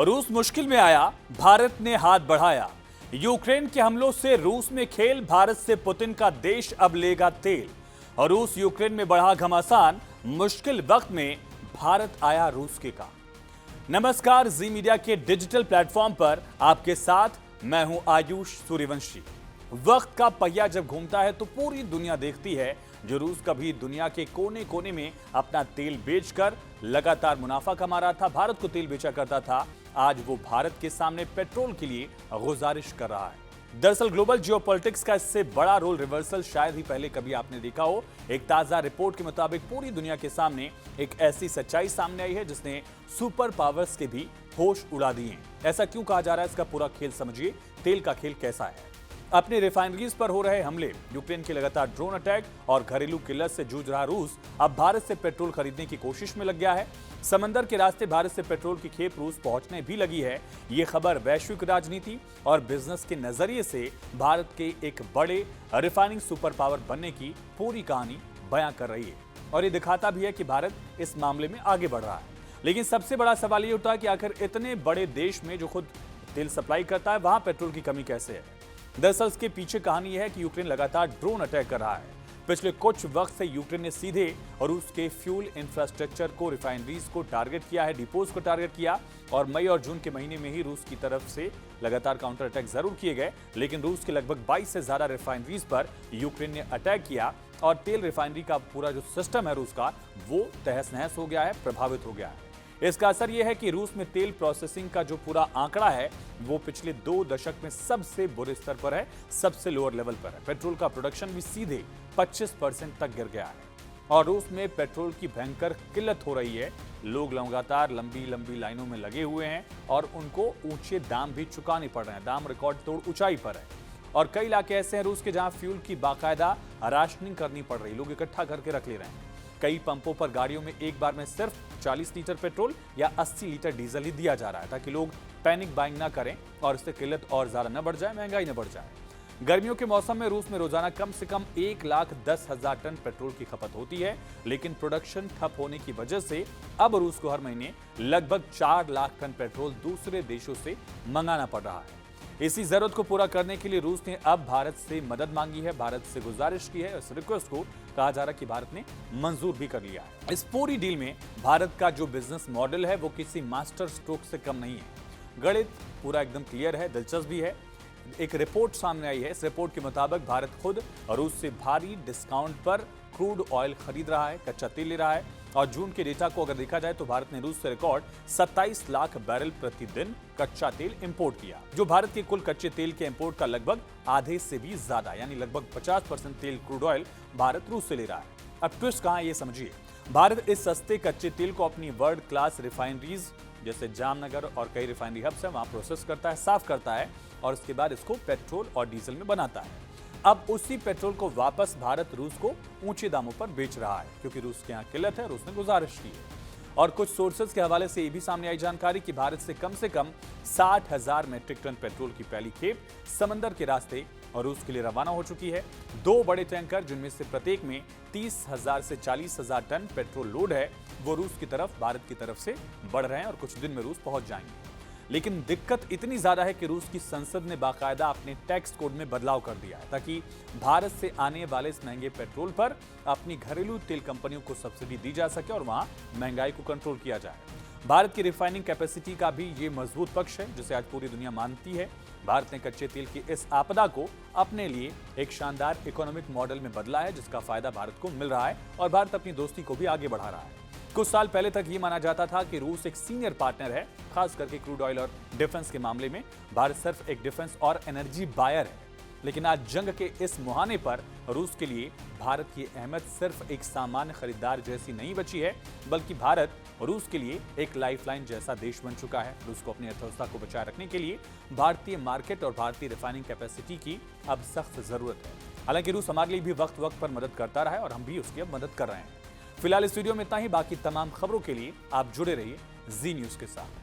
रूस मुश्किल में आया, भारत ने हाथ बढ़ाया। यूक्रेन के हमलों से रूस में खेल, भारत से पुतिन का देश अब लेगा तेल। और रूस यूक्रेन में बढ़ा घमासान, मुश्किल वक्त में भारत आया रूस के काम। नमस्कार, जी मीडिया के डिजिटल प्लेटफॉर्म पर आपके साथ मैं हूं आयुष सूर्यवंशी। वक्त का पहिया जब घूमता है तो पूरी दुनिया देखती है। जो रूस कभी दुनिया के कोने कोने में अपना तेल बेचकर लगातार मुनाफा कमा रहा था, भारत को तेल बेचा करता था, आज वो भारत के सामने पेट्रोल के लिए गुजारिश कर रहा है। दरअसल ग्लोबल जियोपॉलिटिक्स का इससे बड़ा रोल रिवर्सल शायद ही पहले कभी आपने देखा हो। एक ताजा रिपोर्ट के मुताबिक पूरी दुनिया के सामने एक ऐसी सच्चाई सामने आई है जिसने सुपर पावर्स के भी होश उड़ा दिए। ऐसा क्यों कहा जा रहा है, इसका पूरा खेल समझिए। तेल का खेल कैसा है। अपने रिफाइनरीज पर हो रहे हमले, यूक्रेन के लगातार ड्रोन अटैक और घरेलू किल्लत से जूझ रहा रूस अब भारत से पेट्रोल खरीदने की कोशिश में लग गया है। समंदर के रास्ते भारत से पेट्रोल की खेप रूस पहुंचने भी लगी है। ये खबर वैश्विक राजनीति और बिजनेस के नजरिए से भारत के एक बड़े रिफाइनिंग सुपर पावर बनने की पूरी कहानी बयां कर रही है। और ये दिखाता भी है कि भारत इस मामले में आगे बढ़ रहा है। लेकिन सबसे बड़ा सवाल ये उठा कि आखिर इतने बड़े देश में जो खुद तेल सप्लाई करता है, वहां पेट्रोल की कमी कैसे है। दरअसल इसके पीछे कहानी यह है कि यूक्रेन लगातार ड्रोन अटैक कर रहा है। पिछले कुछ वक्त से यूक्रेन ने सीधे और उसके फ्यूल इंफ्रास्ट्रक्चर को, रिफाइनरीज को टारगेट किया है, डिपोज को टारगेट किया। और मई और जून के महीने में ही रूस की तरफ से लगातार काउंटर अटैक जरूर किए गए, लेकिन रूस के लगभग 22 से ज्यादा रिफाइनरीज पर यूक्रेन ने अटैक किया और तेल रिफाइनरी का पूरा जो सिस्टम है रूस का, वो तहस नहस हो गया है, प्रभावित हो गया है। इसका असर यह है कि रूस में तेल प्रोसेसिंग का जो पूरा आंकड़ा है वो पिछले 2 दशक में सबसे बुरे स्तर पर है, सबसे लोअर लेवल पर है। पेट्रोल का प्रोडक्शन भी सीधे 25% तक गिर गया है और रूस में पेट्रोल की भयंकर किल्लत हो रही है। लोग लगातार लंबी लंबी लाइनों में लगे हुए हैं और उनको ऊंचे दाम भी चुकाने पड़ रहे हैं। दाम रिकॉर्ड तोड़ ऊंचाई पर है और कई इलाके ऐसे हैं रूस के जहां फ्यूल की बाकायदा राशनिंग करनी पड़ रही, लोग इकट्ठा करके रख ले रहे हैं। कई पंपों पर गाड़ियों में एक बार में सिर्फ 40 लीटर पेट्रोल या 80 लीटर डीजल ही दिया जा रहा है, ताकि लोग पैनिक बाइंग ना करें और इससे किल्लत और ज्यादा न बढ़ जाए, महंगाई न बढ़ जाए। गर्मियों के मौसम में रूस में रोजाना कम से कम 1,10,000 टन पेट्रोल की खपत होती है, लेकिन प्रोडक्शन ठप होने की वजह से अब रूस को हर महीने लगभग 4 लाख टन पेट्रोल दूसरे देशों से मंगाना पड़ रहा है। इसी जरूरत को पूरा करने के लिए रूस ने अब भारत से मदद मांगी है, भारत से गुजारिश की है। इस रिक्वेस्ट को कहा जा रहा है कि भारत ने मंजूर भी कर लिया है। इस पूरी डील में भारत का जो बिजनेस मॉडल है वो किसी मास्टर स्ट्रोक से कम नहीं है। गणित पूरा एकदम क्लियर है, दिलचस्प भी है। एक रिपोर्ट सामने आई है। इस रिपोर्ट के मुताबिक भारत खुद रूस से भारी डिस्काउंट पर क्रूड ऑयल खरीद रहा है, कच्चा तेल ले रहा है। और जून के डेटा को अगर देखा जाए तो भारत ने रूस से रिकॉर्ड 27 लाख बैरल प्रतिदिन कच्चा तेल इंपोर्ट किया, जो भारत के कुल कच्चे तेल के इंपोर्ट का लगभग आधे से भी ज्यादा, यानी लगभग 50% तेल क्रूड ऑयल भारत रूस से ले रहा है। अब ट्विस्ट कहां है ये समझिए। भारत इस सस्ते कच्चे तेल को अपनी वर्ल्ड क्लास रिफाइनरीज जैसे जामनगर और कई रिफाइनरी हब्स है वहां प्रोसेस करता है, साफ करता है और उसके बाद इसको पेट्रोल और डीजल में बनाता है। अब उसी पेट्रोल को वापस भारत रूस को ऊंचे दामों पर बेच रहा है, क्योंकि रूस के यहाँ किल्लत है, रूस ने गुजारिश की है। और कुछ सोर्सेज के हवाले से ये भी सामने आई जानकारी कि भारत से कम 60,000 मेट्रिक टन पेट्रोल की पहली खेप समंदर के रास्ते और रूस के लिए रवाना हो चुकी है। 2 बड़े टैंकर, जिनमें से प्रत्येक में 30,000 से 40,000 टन पेट्रोल लोड है, वो रूस की तरफ, भारत की तरफ से बढ़ रहे हैं और कुछ दिन में रूस पहुंच जाएंगे। लेकिन दिक्कत इतनी ज्यादा है कि रूस की संसद ने बाकायदा अपने टैक्स कोड में बदलाव कर दिया है, ताकि भारत से आने वाले इस महंगे पेट्रोल पर अपनी घरेलू तेल कंपनियों को सब्सिडी दी जा सके और वहां महंगाई को कंट्रोल किया जाए। भारत की रिफाइनिंग कैपेसिटी का भी ये मजबूत पक्ष है, जिसे आज पूरी दुनिया मानती है। भारत ने कच्चे तेल की इस आपदा को अपने लिए एक शानदार इकोनॉमिक मॉडल में बदला है, जिसका फायदा भारत को मिल रहा है और भारत अपनी दोस्ती को भी आगे बढ़ा रहा है। कुछ साल पहले तक ये माना जाता था कि रूस एक सीनियर पार्टनर है, खास करके क्रूड ऑयल और डिफेंस के मामले में। भारत सिर्फ एक डिफेंस और एनर्जी बायर है, लेकिन आज जंग के इस मुहाने पर रूस के लिए भारत की अहमियत सिर्फ एक सामान्य खरीदार जैसी नहीं बची है, बल्कि भारत रूस के लिए एक लाइफलाइन जैसा देश बन चुका है। रूस को अपनी अर्थव्यवस्था को बचाए रखने के लिए भारतीय मार्केट और भारतीय रिफाइनिंग कैपेसिटी की अब सख्त जरूरत है। हालांकि रूस हमारे लिए भी वक्त वक्त पर मदद करता रहा है और हम भी उसकी अब मदद कर रहे हैं। फिलहाल इस वीडियो में इतना ही। बाकी तमाम खबरों के लिए आप जुड़े रहिए जी न्यूज के साथ।